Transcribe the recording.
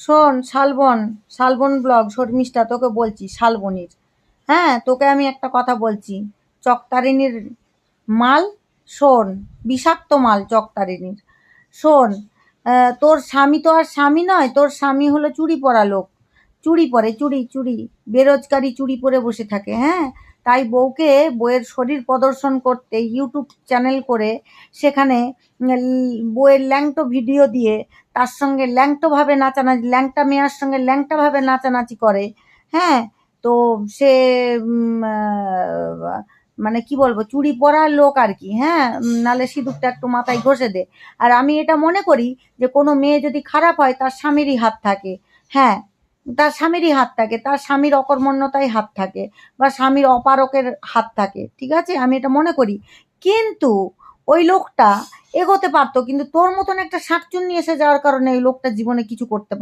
শোন শালবন, শালবন ব্লগ, শর্মিষ্ঠা তোকে বলছি, শালবনির। হ্যাঁ, তোকে আমি একটা কথা বলছি, চকতারিনীর মাল, শোন, বিষাক্ত মাল চকতারিনীর। শোন, তোর স্বামী তো আর স্বামী নয়, তোর স্বামী হলো চুড়ি পরা লোক। চুড়ি পরে, চুড়ি চুড়ি, বেরোজগাড়ি চুড়ি পরে বসে থাকে। হ্যাঁ, তাই বউকে, বউয়ের শরীর প্রদর্শন করতে ইউটিউব চ্যানেল করে সেখানে বউয়ের ল্যাংটো ভিডিও দিয়ে তার সঙ্গে ল্যাংটোভাবে নাচানাচি, ল্যাংটা মেয়ার সঙ্গে ল্যাংটাভাবে নাচানাচি করে। হ্যাঁ, তো সে মানে কি বলবো, চুড়ি পরা লোক আর কি। হ্যাঁ, নালে সিঁদুরটা একটু মাথায় ঘষে দে। আর আমি এটা মনে করি যে কোনো মেয়ে যদি খারাপ হয় তার স্বামীরই হাত থাকে। হ্যাঁ, তার স্বামীরই হাত থাকে, তার স্বামীর অকর্মণ্যতায় হাত থাকে, বা স্বামীর অপারকের হাত থাকে। ঠিক আছে, আমি এটা মনে করি। কিন্তু ওই লোকটা এগোতে পারতো, কিন্তু তোর মতন একটা শাকচুন্নি এসে যাওয়ার কারণে ওই লোকটা জীবনে কিছু করতে পারে।